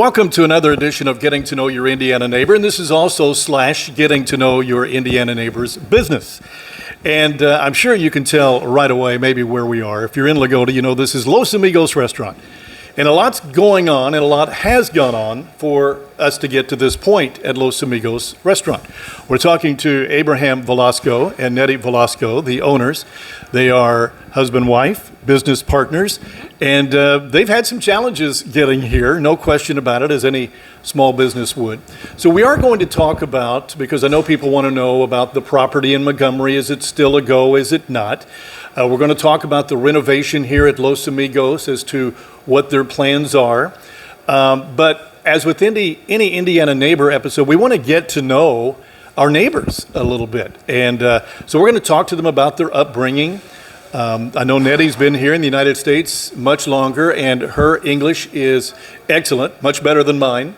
welcome to another edition of Getting to Know Your Indiana Neighbor, and this is also / Getting to Know Your Indiana Neighbor's Business. And I'm sure you can tell right away maybe where we are. If you're in Loogootee, you know this is Los Amigos Restaurant. And a lot's going on and a lot has gone on for us to get to this point at Los Amigos Restaurant. We're talking to Abraham Velasco and Netty Velasco, the owners. They are husband-wife, business partners, and they've had some challenges getting here, no question about it, as any small business would. So we are going to talk about, because I know people want to know about the property in Montgomery. Is it still a go? Is it not? We're going to talk about the renovation here at Los Amigos as to what their plans are. But as with any Indiana Neighbor episode, we want to get to know our neighbors a little bit. And so we're going to talk to them about their upbringing. I know Netty's been here in the United States much longer, and her English is excellent, much better than mine.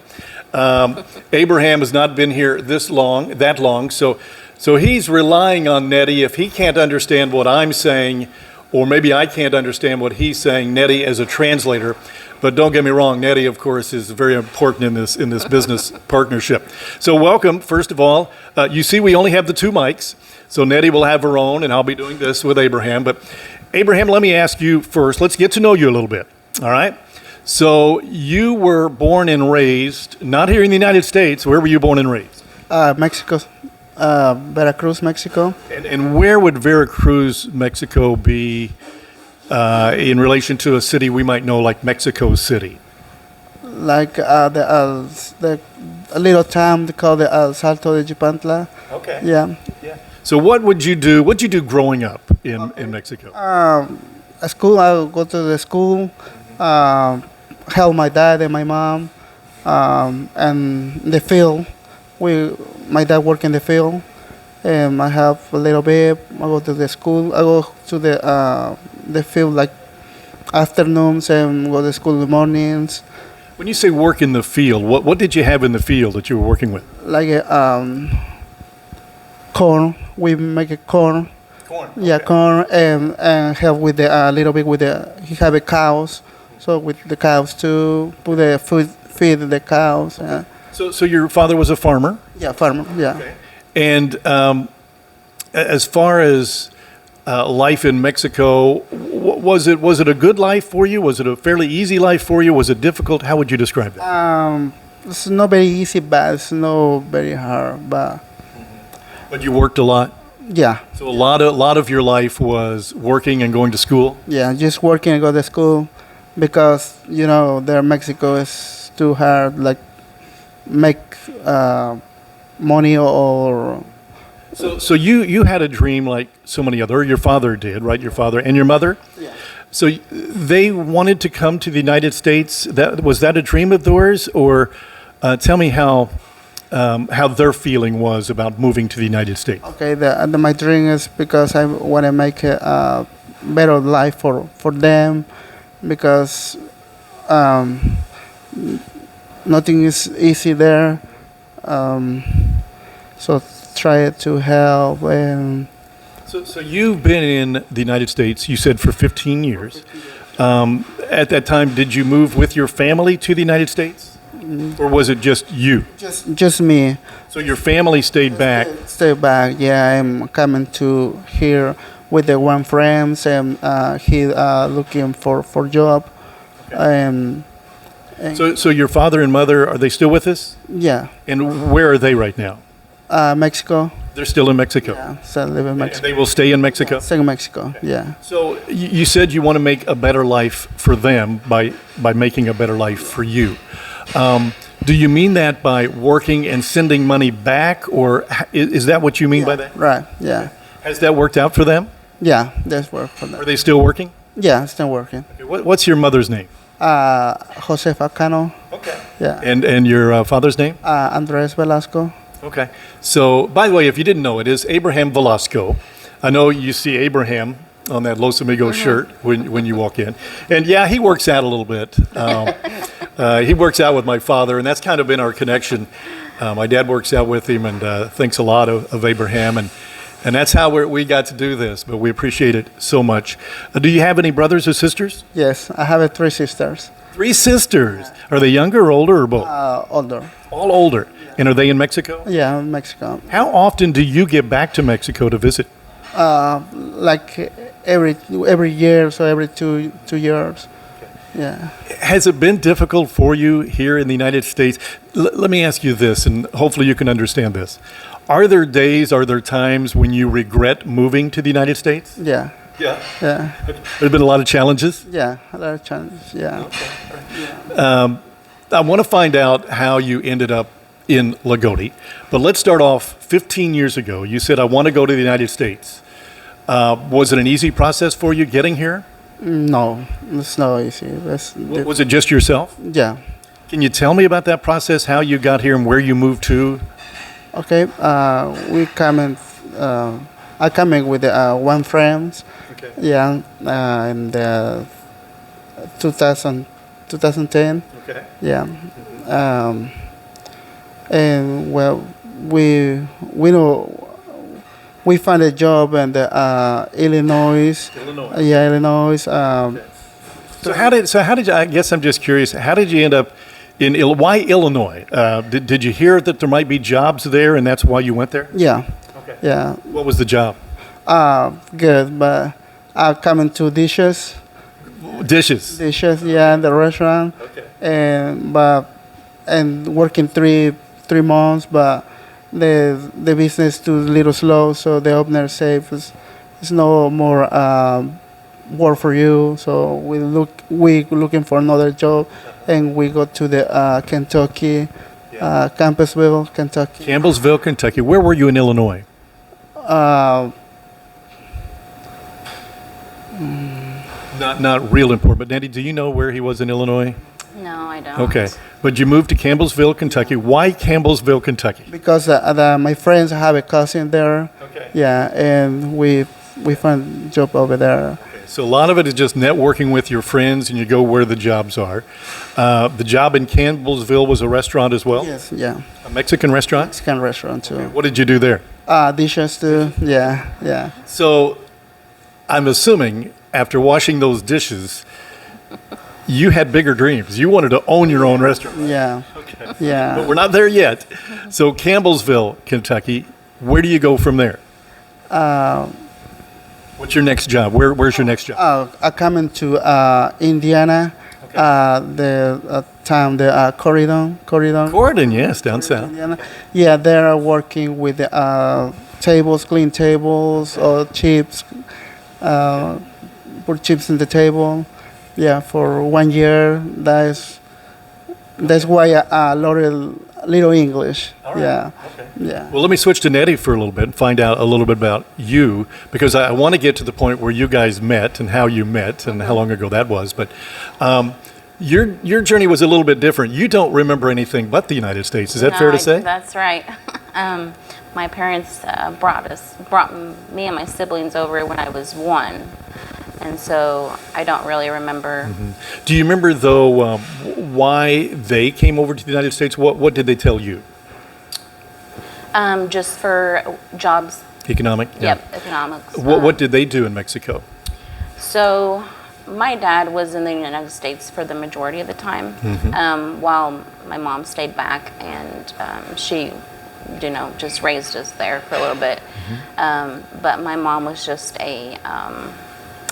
Abraham has not been here that long, so he's relying on Netty. If he can't understand what I'm saying, or maybe I can't understand what he's saying, Netty as a translator. But don't get me wrong, Netty, of course, is very important in this business partnership. So welcome, first of all. You see, we only have the two mics, so Netty will have her own, and I'll be doing this with Abraham. But Abraham, let me ask you first. Let's get to know you a little bit, all right? So you were born and raised, not here in the United States. Where were you born and raised? Mexico. Veracruz, Mexico. And where would Veracruz, Mexico be in relation to a city we might know like Mexico City? Like the a little town they call the Salto de Chipantla. Okay. Yeah. So what would you do? What'd you do growing up in Mexico? At school, I would go to the school, help my dad and my mom, and the field. My dad work in the field, and I help a little bit. I go to the school. I go to the field like afternoons and go to school in the mornings. When you say work in the field, what did you have in the field that you were working with? Like corn. We make a corn. Corn. Yeah, okay. corn and help with the little bit with the. He have a cows, so with the cows too. Put the food, feed the cows. Okay. So your father was a farmer? Yeah, farmer. Yeah. Okay. And as far as life in Mexico, was it a good life for you? Was it a fairly easy life for you? Was it difficult? How would you describe that? It's not very easy, but it's not very hard. But you worked a lot? Yeah. So a lot of your life was working and going to school? Yeah, just working and go to school because, there in Mexico is too hard, like make money or... So you had a dream like so many other, your father did, right? Your father and your mother? Yeah. So they wanted to come to the United States. Was that a dream of theirs? Or tell me how their feeling was about moving to the United States. Okay, my dream is because I want to make a better life for them because nothing is easy there. So try to help. And so you've been in the United States, you said, for 15 years. At that time, did you move with your family to the United States? Or was it just you? Just me. So your family stayed back? Stay back, yeah. I'm coming to here with the one friends and he looking for job. Okay. So your father and mother, are they still with us? Yeah. And where are they right now? Mexico. They're still in Mexico? Yeah, still live in Mexico. And they will stay in Mexico? Yeah, stay in Mexico, okay. Yeah. So you said you want to make a better life for them by making a better life for you. Do you mean that by working and sending money back, or is that what you mean by that? Right, yeah. Has that worked out for them? Yeah, that's work for them. Are they still working? Yeah, still working. Okay. What's your mother's name? Josefa Cano. Okay. Yeah. And your father's name? Andres Velasco. Okay. So, by the way, if you didn't know, it is Abraham Velasco. I know you see Abraham on that Los Amigos shirt when you walk in. And yeah, he works out a little bit. He works out with my father, and that's kind of been our connection. My dad works out with him and thinks a lot of Abraham, and that's how we got to do this, but we appreciate it so much. Do you have any brothers or sisters? Yes, I have 3 sisters. 3 sisters. Are they younger or older or both? Older. All older. And are they in Mexico? Yeah, Mexico. How often do you get back to Mexico to visit? Like every year, so every two years. Yeah. Has it been difficult for you here in the United States? Let me ask you this, and hopefully you can understand this. Are there days, are there times when you regret moving to the United States? Yeah. Yeah. Yeah. There's been a lot of challenges? Yeah. A lot of challenges. Yeah. I want to find out how you ended up in Loogootee, but let's start off 15 years ago. You said, I want to go to the United States. Was it an easy process for you getting here? No, it's not easy. Was it just yourself? Yeah. Can you tell me about that process, how you got here and where you moved to? Okay. We come in. I come in with one friend. Okay. Yeah. In the 2010. Okay. Yeah. And well, we know. We found a job in the Illinois. Illinois. Yeah, Illinois. So how did you, I guess I'm just curious, how did you end up in, why Illinois? Did you hear that there might be jobs there and that's why you went there? Yeah. Okay. Yeah. What was the job? Good, but I come into dishes. Dishes. Dishes, yeah, in the restaurant. Okay. And working three months, but the business too little slow, so the owner said it's no more work for you. So we looking for another job, and we go to the Kentucky, Campbellsville, Kentucky. Campbellsville, Kentucky. Where were you in Illinois? Not real important, but Netty, do you know where he was in Illinois? No, I don't. Okay, but you moved to Campbellsville, Kentucky. Why Campbellsville, Kentucky? Because my friends have a cousin there. Okay. Yeah, and we found a job over there. So a lot of it is just networking with your friends, and you go where the jobs are. The job in Campbellsville was a restaurant as well? Yes, yeah. A Mexican restaurant? Mexican restaurant too. What did you do there? Dishes too. Yeah, yeah. So I'm assuming after washing those dishes, you had bigger dreams. You wanted to own your own restaurant. Yeah. Okay. Yeah. But we're not there yet. So Campbellsville, Kentucky, where do you go from there? What's your next job? Where's your next job? I come into Indiana, the town, the Corridon. Corridon, yes, down south. Indiana. Yeah, they're working with tables, clean tables, or chips, put chips in the table. Yeah, for 1 year. That's why I learned little English. All right. Yeah. Okay. Yeah. Well, let me switch to Netty for a little bit and find out a little bit about you, because I want to get to the point where you guys met and how you met and how long ago that was. But your journey was a little bit different. You don't remember anything but the United States. Is that fair to say? That's right. My parents brought me and my siblings over when I was 1. And so I don't really remember. Mm-hmm. Do you remember, though, why they came over to the United States? What did they tell you? Just for jobs. Economic? Yep, economics. What did they do in Mexico? So my dad was in the United States for the majority of the time, while my mom stayed back, and she, just raised us there for a little bit. But my mom was just a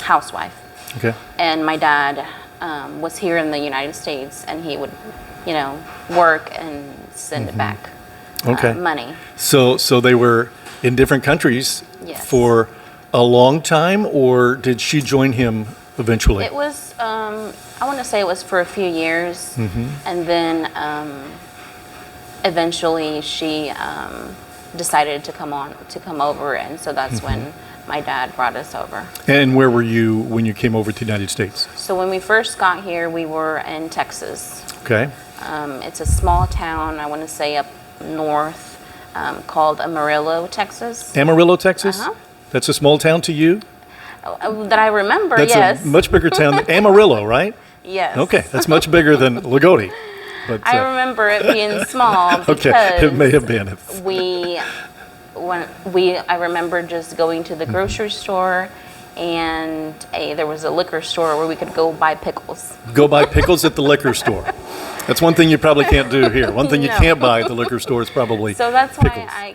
housewife. Okay. And my dad was here in the United States, and he would, work and send it back. Money. So they were in different countries. Yes. For a long time, or did she join him eventually? It was, I want to say it was for a few years, and then eventually she decided to come over, and so that's when my dad brought us over. And where were you when you came over to the United States? So when we first got here, we were in Texas. Okay. It's a small town, I want to say up north, called Amarillo, Texas. Amarillo, Texas? Uh-huh. That's a small town to you? That I remember, That's yes. a much bigger town than Amarillo, right? Yes. Okay, that's much bigger than Loogootee. But, I remember it being small because okay, it may have been. I remember just going to the grocery store and there was a liquor store where we could go buy pickles. Go buy pickles at the liquor store. That's one thing you probably can't do here. One thing you No. can't buy at the liquor store is probably So that's pickles. why I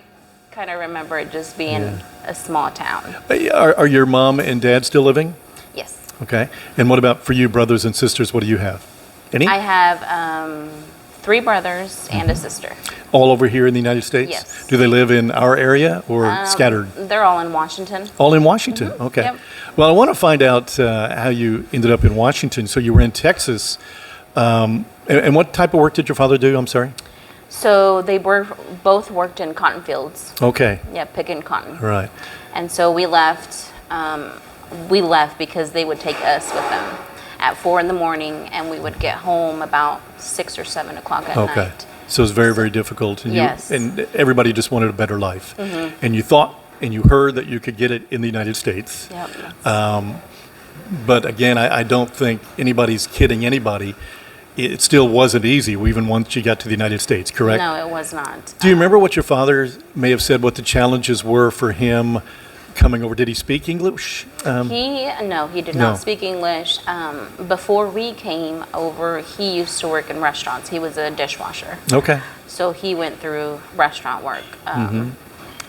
kind of remember it just being a small town. Are your mom and dad still living? Yes. Okay. And what about for you, brothers and sisters? What do you have? Any? I have 3 brothers and a sister. All over here in the United States? Yes. Do they live in our area or scattered? They're all in Washington. All in Washington? Okay. Yep. Well, I want to find out how you ended up in Washington. So you were in Texas. And what type of work did your father do? I'm sorry? So they both worked in cotton fields. Okay. Yeah, picking cotton. All right. And so we left. We left because they would take us with them at 4 in the morning, and we would get home about 6 or 7 o'clock at Okay. night. So it's very, very difficult. And Yes. and everybody just wanted a better life. And you thought and you heard that you could get it in the United States. Yep. But again, I don't think anybody's kidding anybody. It still wasn't easy, even once you got to the United States, correct? No, it was not. Do you remember what your father may have said, what the challenges were for him coming over? Did he speak English? He did No. not speak English. Before we came over, he used to work in restaurants. He was a dishwasher. Okay. So he went through restaurant work.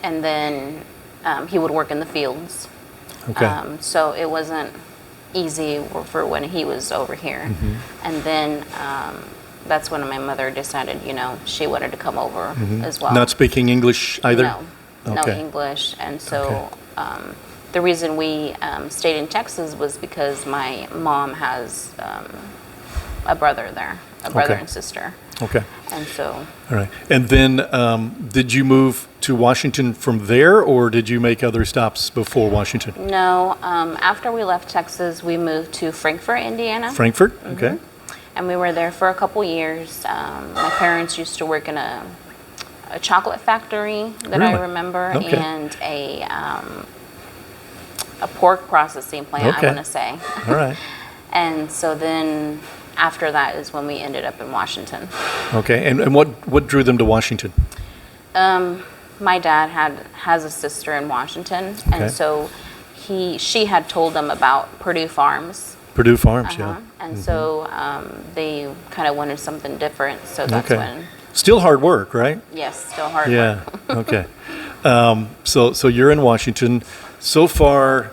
And then he would work in the fields. Okay. So it wasn't easy for when he was over here. And then that's when my mother decided, she wanted to come over as well. Not speaking English either? No Okay. English. And so the reason we stayed in Texas was because my mom has a brother there, a brother Okay. and sister. Okay. And so All right. And then did you move to Washington from there, or did you make other stops before Washington? no, after we left Texas, we moved to Frankfort, Indiana. Frankfurt? Okay. And we were there for a couple years. My parents used to work in a chocolate factory that I Really? remember, Okay. and a pork processing plant, Okay. I want to say. All right. And so then after that is when we ended up in Washington. Okay. And what drew them to Washington? My dad has a sister in Washington, Okay. and so she had told them about Purdue Farms. Purdue Farms, yeah. And so they kind of wanted something different, so that's Okay. when, Still hard work, right? yes, still hard Yeah. work. Okay. So you're in Washington. So far,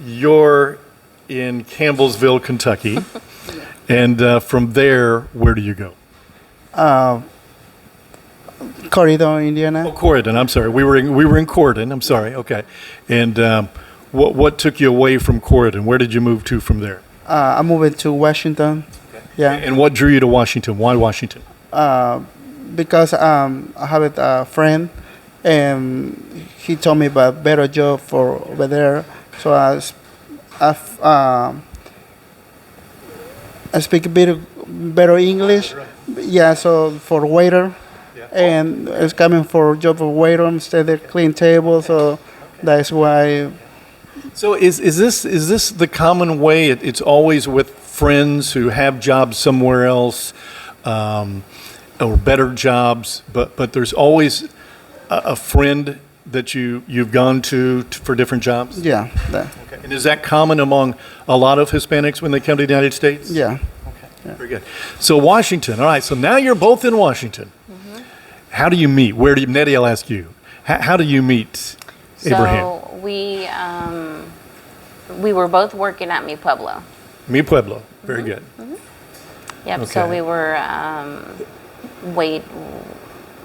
you're in Campbellsville, Kentucky. And from there, where do you go? Corridor, Indiana. Oh, Corydon. I'm sorry. We were in Corydon. I'm sorry. Okay. And what took you away from Corydon? Where did you move to from there? I moved to Washington. Yeah, And what drew you to Washington? Why Washington? because I have a friend, and he told me about better job for over there. So I speak a bit better English. Yeah, so for waiter, and it's coming for job of waiter instead of clean table. So that's why. So is this the common way? It's always with friends who have jobs somewhere else, or better jobs, but there's always a friend that you've gone to for different jobs. Yeah, that, Okay. And is that common among a lot of Hispanics when they come to the United States? yeah. Very good. So Washington. All right. So now you're both in Washington. How do you meet? Where do you, Netty? I'll ask you. How do you meet Abraham? So we were both working at Mi Pueblo. Mi Pueblo. Very good. Yep. So Okay. we were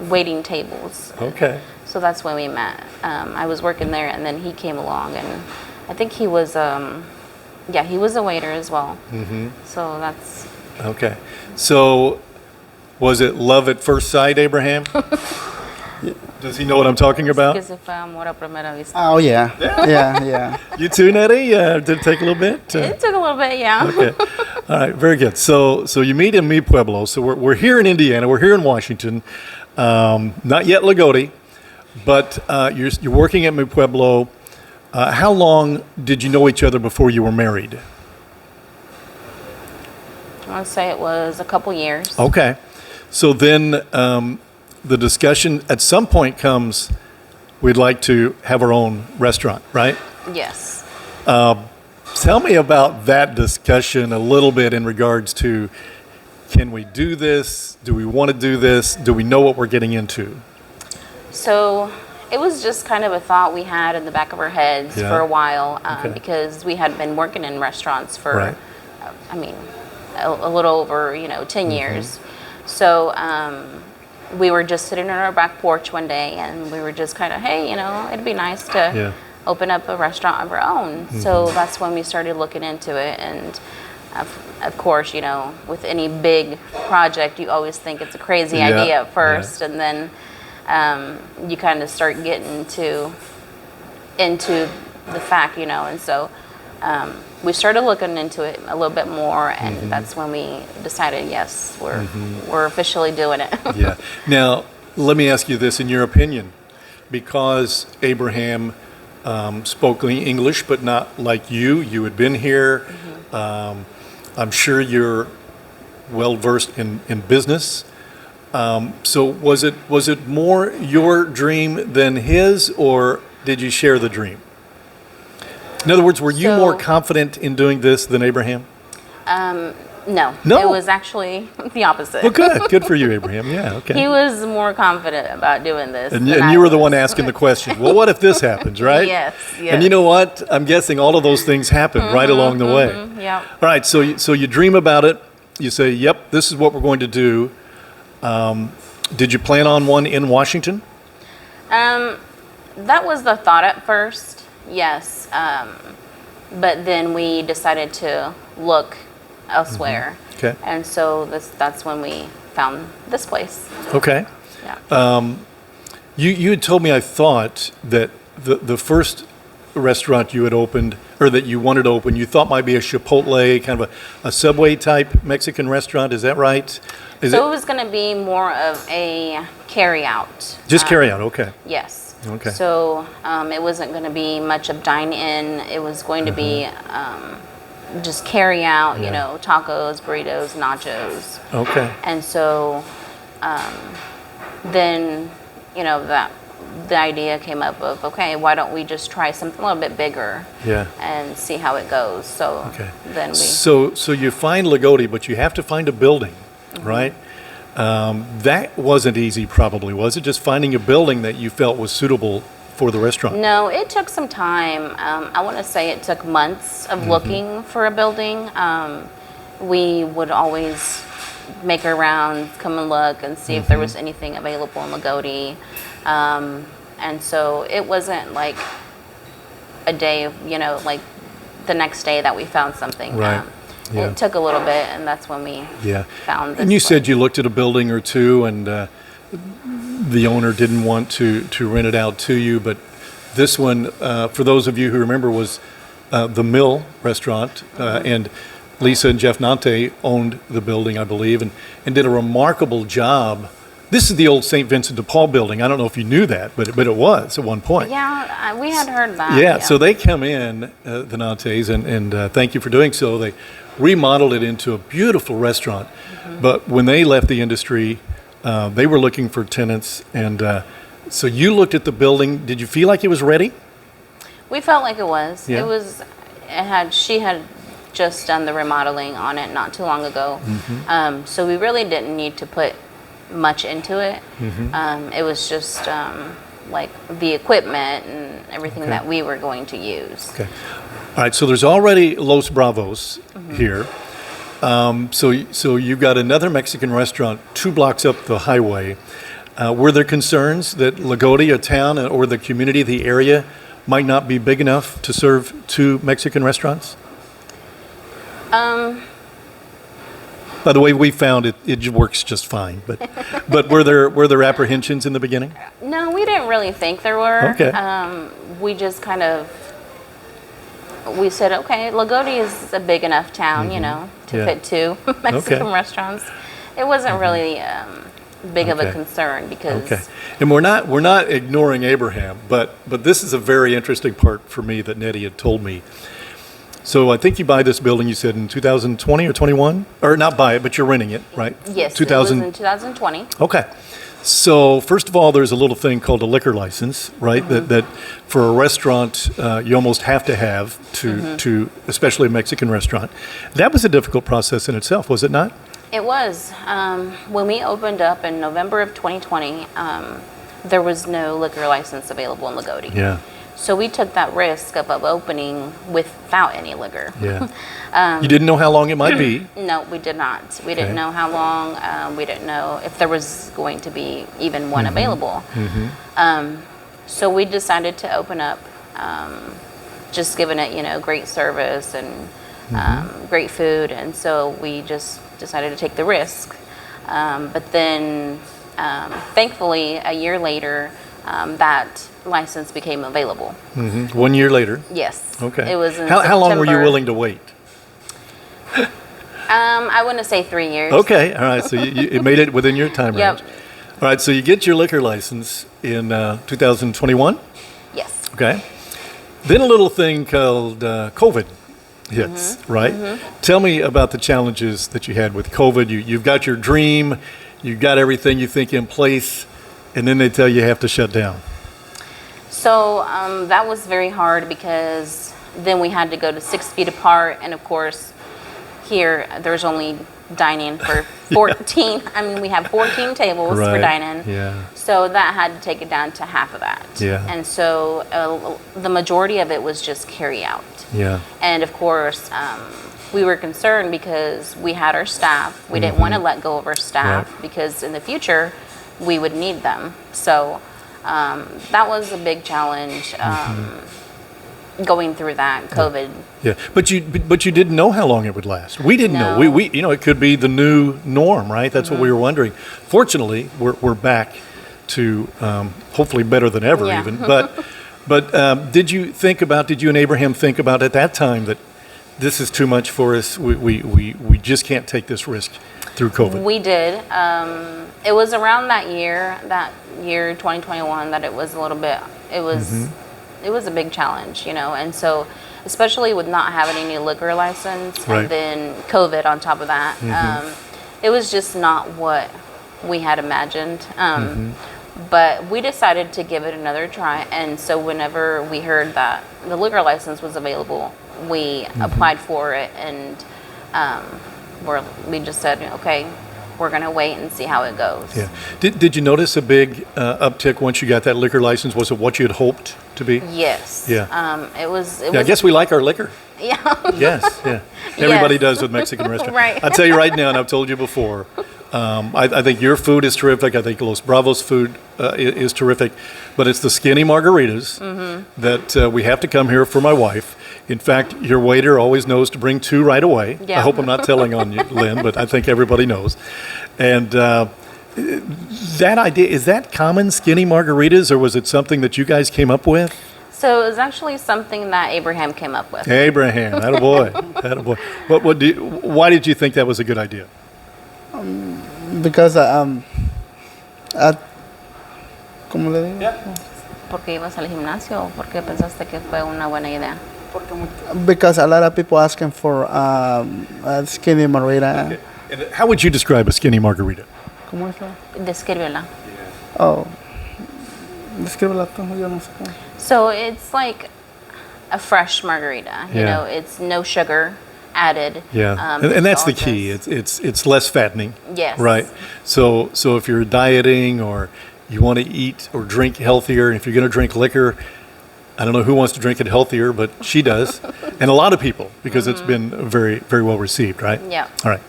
waiting tables. Okay. So that's when we met. I was working there, and then he came along, and I think he was he was a waiter as well. So that's Okay. So was it love at first sight, Abraham? Does he know what I'm talking about? que se fue amor a primera vista. Oh yeah, yeah. You too, Netty? Did it take a little bit? It took a little bit, yeah. Okay. All right. Very good. So you meet in Mi Pueblo. So we're here in Indiana. We're here in Washington. Not yet Loogootee, but you're working at Mi Pueblo. How long did you know each other before you were married? I would say it was a couple years. Okay. So then the discussion at some point comes, we'd like to have our own restaurant, right? Yes. Tell me about that discussion a little bit in regards to, can we do this? Do we want to do this? Do we know what we're getting into? So it was just kind of a thought we had in the back of our heads Yeah. for a while Okay. because we had been working in restaurants for, Right. I mean, a little over, 10 Mm-hmm. years. So we were just sitting on our back porch one day and we were just kind of, hey, it'd be nice to Yeah. open up a restaurant of our own. So that's when we started looking into it. And of course, with any big project, you always think it's a crazy Yeah, idea at first. yeah. And then you kind of start getting into the fact, and so we started looking into it a little bit more, and that's when we decided, yes, we're officially doing it. Yeah. Now, let me ask you this, in your opinion, because Abraham spoke English, but not like you had been here. I'm sure you're well versed in business. So was it more your dream than his, or did you share the dream? In other words, were you So- more confident in doing this than Abraham? No, No? it was actually the opposite. Well, good for you, Abraham. Yeah, okay. He was more confident about doing this. And than I you were the was. one asking the question. Well, what if this happens, right? Yes, And you know what? I'm guessing all of those things happen right along the way. Yeah. All right, so you dream about it. You say, "Yep, this is what we're going to do." Did you plan on one in Washington? That was the thought at first, yes. But then we decided to look elsewhere. Okay. And so that's when we found this place. Okay. Yeah. You had told me, I thought, that the first restaurant you had opened, or that you wanted to open, you thought might be a Chipotle, kind of a Subway type Mexican restaurant. Is that right? Is So it was going to be more of a carry-out. just carry out? Okay. Yes. Okay. So it wasn't going to be much of dine-in. It was going to be just carry-out, Yeah. tacos, burritos, nachos. Okay. And so then, the idea came up of, okay, why don't we just try something a little bit bigger Yeah. and see how it goes. So Okay. then we... So you find Loogootee, but you have to find a building, right? That wasn't easy, probably, was it? Just finding a building that you felt was suitable for the restaurant. No, it took some time. I want to say it took months of looking for a building. We would always make our rounds, come and look and see if there was anything available in Loogootee. And so it wasn't like a day, like the next day that we found something. Right. Yeah. It took a little bit, and that's when we Yeah. found this And you place. said you looked at a building or two, and the owner didn't want to rent it out to you, but this one, for those of you who remember, was the Mill restaurant, and Lisa and Jeff Nante owned the building, I believe, and did a remarkable job. This is the old St. Vincent de Paul building. I don't know if you knew that, but it was at one point. Yeah, we had heard that. Yeah, so they come in, the Nantes, and thank you for doing so. They remodeled it into a beautiful restaurant. But when they left the industry, they were looking for tenants. And so you looked at the building. Did you feel like it was ready? We felt like it was. Yeah. She had just done the remodeling on it not too long ago. So we really didn't need to put much into it. It was just like the equipment and everything Okay. that we were going to use. Okay. All right, so there's already Los Bravos here. So you've got another Mexican restaurant 2 blocks up the highway. Were there concerns that Loogootee, a town, or the community, the area, might not be big enough to serve 2 Mexican restaurants? By the way, we found it works just fine. But were there apprehensions in the beginning? No, we didn't really think there were. Okay. We just kind of, we said, okay, Loogootee is a big enough town, to Yeah. fit 2 Mexican Okay. restaurants. It wasn't really big of a Okay. concern because Okay. And we're not ignoring Abraham, but this is a very interesting part for me that Netty had told me. So I think you buy this building, you said, in 2020 or 21? Or not buy it, but you're renting it, right? yes, 2000. it was in 2020. Okay. So first of all, there's a little thing called a liquor license, right? That for a restaurant you almost have to have to especially a Mexican restaurant. That was a difficult process in itself, was it not? It was. When we opened up in November of 2020, there was no liquor license available in Loogootee. Yeah. So we took that risk of opening without any liquor. Yeah. You didn't know how long it might be. No, we did not. We Okay. didn't know how long. We didn't know if there was going to be even one available. So we decided to open up, just giving it, great service and great food. And so we just decided to take the risk. But then, thankfully, a year later, that license became available. 1 year later. Yes. Okay. It was in how long were you September. willing to wait? I wouldn't say 3 years. Okay. All right. So you made it within your time Yep. range. All right. So you get your liquor license in 2021. Yes. Okay. Then a little thing called COVID hits, right? Tell me about the challenges that you had with COVID. You've got your dream, you've got everything you think in place, and then they tell you have to shut down. So that was very hard because then we had to go to 6 feet apart. And of course, here there's only dining for 14. I mean, we have 14 tables for Right. dining. Yeah. So that had to take it down to half of that. Yeah. And so the majority of it was just carry out. Yeah. And of course, we were concerned because we had our staff. We didn't want to let go of our staff Right. because in the future we would need them. So that was a big challenge going through that COVID. Yeah. But you didn't know how long it would last. We didn't know. No. We it could be the new norm, right? That's what we were wondering. Fortunately, we're back to hopefully better than ever Yeah. even. But did you and Abraham think about at that time that this is too much for us? We just can't take this risk through COVID. We did. It was around that year 2021, that it was a little bit. It was a big challenge, and so especially with not having any liquor license Right. and then COVID on top of that, it was just not what we had imagined. But we decided to give it another try, and so whenever we heard that the liquor license was available, we applied for it, and we just said, okay, we're going to wait and see how it goes. Yeah. Did you notice a big uptick once you got that liquor license? Was it what you had hoped to be? Yes. Yeah. It was. Yeah, I guess we like our liquor. Yeah. Yes, yeah. Everybody Yes. does with Mexican restaurants. Right. I'll tell you right now, and I've told you before, I think your food is terrific. I think Los Bravos food is terrific. But it's the skinny margaritas that we have to come here for my wife. In fact, your waiter always knows to bring 2 right away. Yeah. I hope I'm not telling on you, Lynn, but I think everybody knows. And that idea, is that common, skinny margaritas, or was it something that you guys came up with? So it was actually something that Abraham came up with. Abraham, attaboy, attaboy. Why did you think that was a good idea? Because ¿cómo le digo? ¿Por qué ibas al gimnasio o por qué pensaste que fue una buena idea? Because a lot of people asking for a skinny margarita. And how would you describe a skinny margarita? ¿Cómo es eso? Descríbela. Oh, descríbela tú, yo no sé cómo. So it's like a fresh margarita. You Yeah. know, it's no sugar added. Yeah, and it's that's all the key. just- It's less fattening. Yes. Right. So if you're dieting or you want to eat or drink healthier, if you're going to drink liquor, I don't know who wants to drink it healthier, but she does, and a lot of people, because it's been very, very well received. Right. Yeah. All right.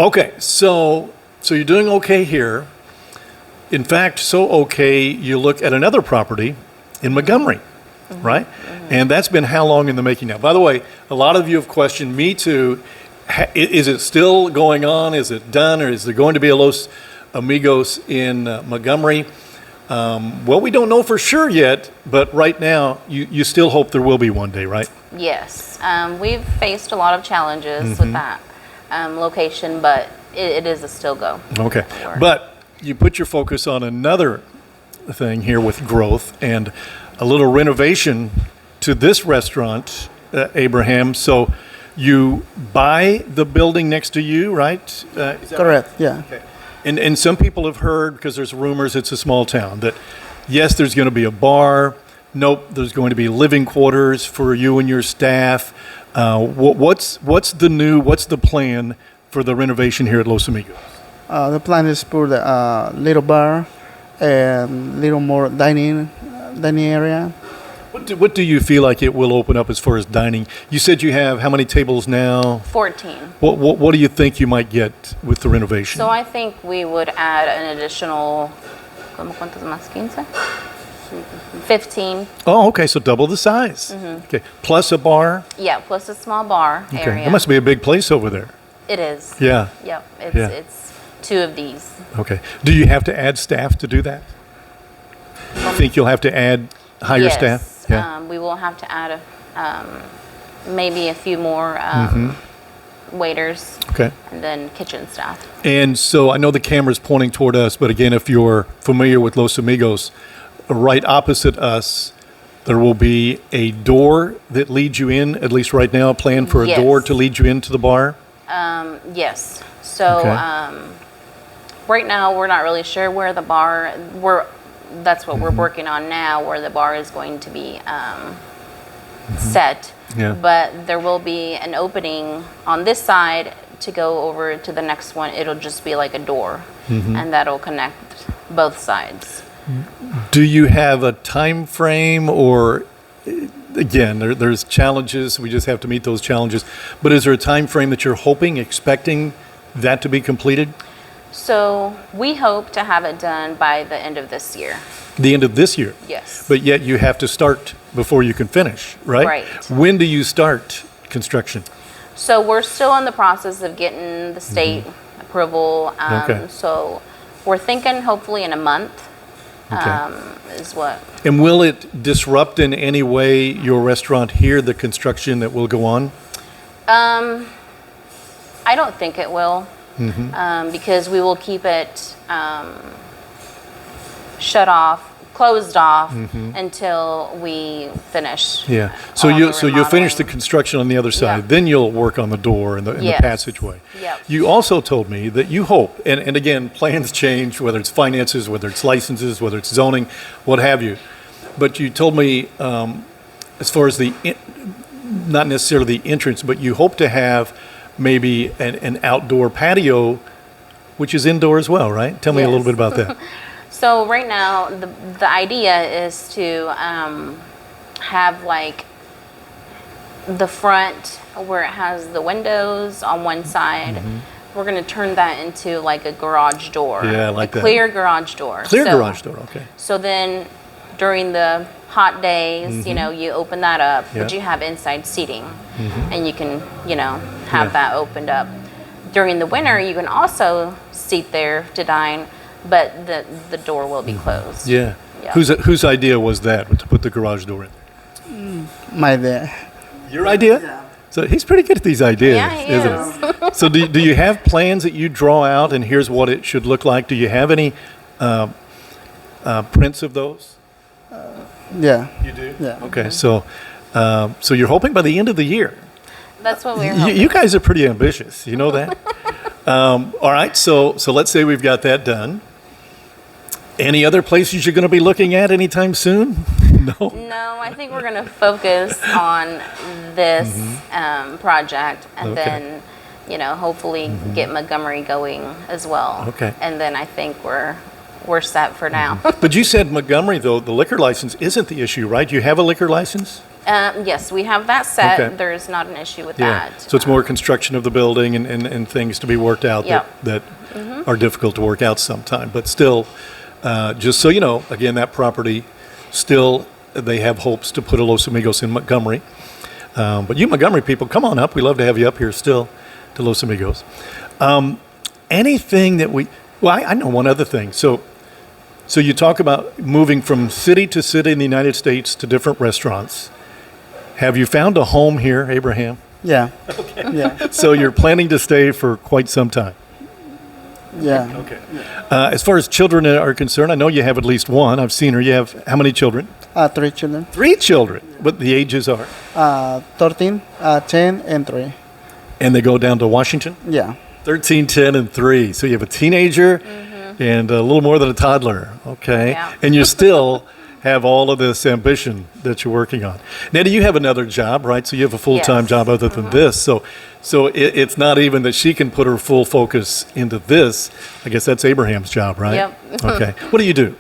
Okay. So you're doing okay here. In fact, so okay, you look at another property in Montgomery, right? And that's been how long in the making now? By the way, a lot of you have questioned me too. Is it still going on? Is it done? Or is there going to be a Los Amigos in Montgomery? Well, we don't know for sure yet, but right now you still hope there will be one day, right? Yes. We've faced a lot of challenges with that location, but it is a still go. Okay. Sure. But you put your focus on another thing here with growth and a little renovation to this restaurant, Abraham. So you buy the building next to you, right? Is that Correct, yeah. Okay. And some people have heard, because there's rumors it's a small town, that yes, there's going to be a bar. Nope, there's going to be living quarters for you and your staff. What's the plan for the renovation here at Los Amigos? The plan is for the little bar and little more dining area. What do you feel like it will open up as far as dining? You said you have how many tables now? 14. What do you think you might get with the renovation? So I think we would add an additional, ¿cómo cuántos más? 15? 15. Oh, okay, so double the size. Okay, plus a bar. Yeah, plus a small bar Okay, area. that must be a big place over there. It is. Yeah. Yep. Yeah. It's 2 of these. Okay. Do you have to add staff to do that? Think you'll have to hire Yes. staff? Yeah. We will have to add maybe a few more waiters Okay. and then kitchen staff. And so I know the camera's pointing toward us, but again, if you're familiar with Los Amigos, right opposite us, there will be a door that leads you in, at least right now, a plan for a Yes. door to lead you into the bar? Yes. So Okay. right now we're not really sure where the bar. That's what we're working on now, where the bar is going to be set. Yeah. But there will be an opening on this side to go over to the next one. It'll just be like a door, and that'll connect both sides. Do you have a time frame, or again, there's challenges, we just have to meet those challenges, but is there a time frame that you're hoping, expecting that to be completed? So we hope to have it done by the end of this year. The end of this year? Yes. But yet you have to start before you can finish, right? Right. When do you start construction? So we're still in the process of getting the state approval. Okay. So we're thinking hopefully in a month Okay. is what. And will it disrupt in any way your restaurant here, the construction that will go on? I don't think it will, because we will keep it closed off until we finish. Yeah. So on the you'll finish the remodeling. construction on the other side. Yeah. Then you'll work on the door and the Yes. passageway. Yep. You also told me that you hope, and again, plans change, whether it's finances, whether it's licenses, whether it's zoning, what have you. But you told me, as far as not necessarily the entrance, but you hope to have maybe an outdoor patio, which is indoor as well, right? Tell me a little Yes. bit about that. So right now, the idea is to have like the front where it has the windows on one side. We're going to turn that into like a garage door. Yeah, I like a that. clear garage door. Clear So- garage door, okay. So then during the hot days, you open that up, but Yeah. you have inside seating and you can, have Yeah. that opened up. During the winter, you can also seat there to dine, but the door will be closed. Yeah. Yeah. Whose idea was that, to put the garage door in? My dad. Your idea? Yeah. So he's pretty good at these ideas, Yeah, he isn't is. he? So do you have plans that you draw out, and here's what it should look like? Do you have any prints of those? Yeah. You do? Yeah. Okay, so you're hoping by the end of the year. That's what we're You, hoping. you guys are pretty ambitious, you know that? All right, so let's say we've got that done. Any other places you're going to be looking at anytime soon? No? No, I think we're going to focus on this project and Okay. then, hopefully get Montgomery going as well. Okay. And then I think we're set for now. But you said Montgomery, though, the liquor license isn't the issue, right? You have a liquor license? Yes, we have that set. Okay. There's not an issue with Yeah. that. So it's more construction of the building and things to be worked out Yep. that are difficult to work out sometime. But still, just so you know, again, that property still, they have hopes to put a Los Amigos in Montgomery. But you Montgomery people, come on up. We love to have you up here still to Los Amigos. Anything that I know one other thing. So you talk about moving from city to city in the United States to different restaurants. Have you found a home here, Abraham? Yeah. Yeah. So you're planning to stay for quite some time. Yeah. Okay. As far as children are concerned, I know you have at least one. I've seen her. You have how many children? 3 children. 3 children. But the ages are? 13, 10, and 3. And they go down to Washington? Yeah. 13, 10, and 3. So you have a teenager and a little more than a toddler. Okay. Yeah. And you still have all of this ambition that you're working on. Nettie, you have another job, right? So you have a full-time Yes. job other than this. So it's not even that she can put her full focus into this. I guess that's Abraham's job, right? Yep. Okay. What do you do?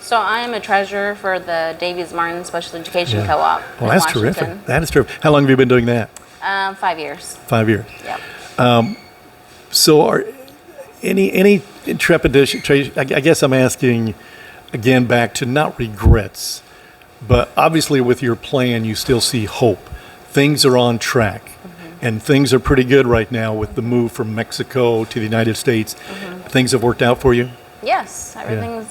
So I am a treasurer for the Davies Martin Special Education Co-op Well, in that's Washington. terrific. That is terrific. How long have you been doing that? 5 years. 5 years. Yep. So are any trepidation, I guess I'm asking again back to not regrets, but obviously with your plan you still see hope. Things are on track and things are pretty good right now with the move from Mexico to the United States. Things have worked out for you? Yes, everything's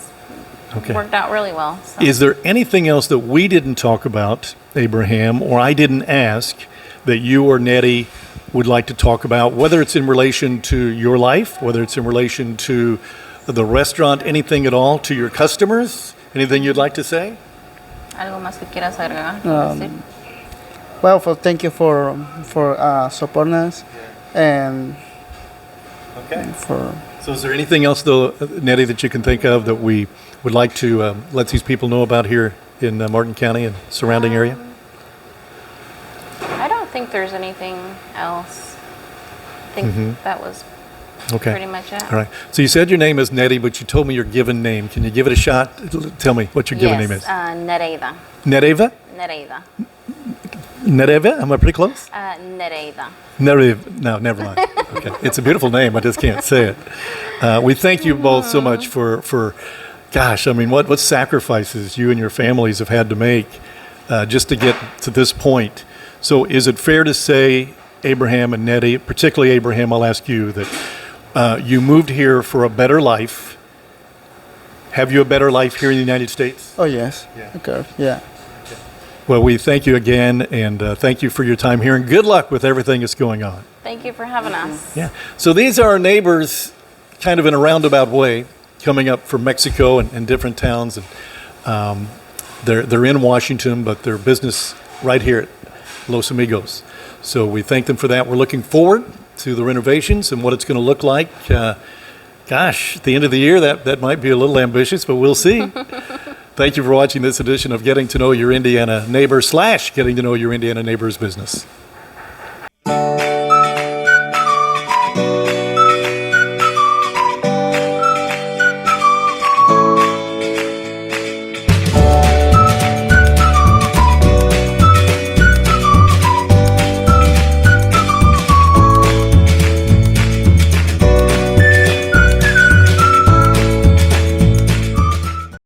Okay. worked out really well. So. Is there anything else that we didn't talk about, Abraham, or I didn't ask that you or Nettie would like to talk about, whether it's in relation to your life, whether it's in relation to the restaurant, anything at all, to your customers? Anything you'd like to say? ¿Algo más que quieras agregar? Decir? Well, thank you for supporting us, and Okay. for So is there anything else, though, Nettie, that you can think of that we would like to let these people know about here in Martin County and surrounding area? I don't think there's anything else. I think that was Okay. pretty much it. All right. So you said your name is Nettie, but you told me your given name. Can you give it a shot? Tell me what your given name is. Nereida. Nereva? Nereida. Nereva? Am I pretty close? Nereida. Nereva. No, never mind. Okay. It's a beautiful name. I just can't say it. We thank you both so much for gosh, I mean, what sacrifices you and your families have had to make just to get to this point. So is it fair to say, Abraham and Nettie, particularly Abraham, I'll ask you, that you moved here for a better life. Have you a better life here in the United States? oh yes, Yeah. okay, yeah. Well, we thank you again, and thank you for your time here, and good luck with everything that's going on. Thank you for having us. Yeah. So these are our neighbors, kind of in a roundabout way, coming up from Mexico and different towns, and they're in Washington, but their business right here at Los Amigos. So we thank them for that. We're looking forward to the renovations and what it's going to look like. Gosh, at the end of the year, that might be a little ambitious, but we'll see. Thank you for watching this edition of Getting to Know Your Indiana Neighbor / Getting to Know Your Indiana Neighbor's Business.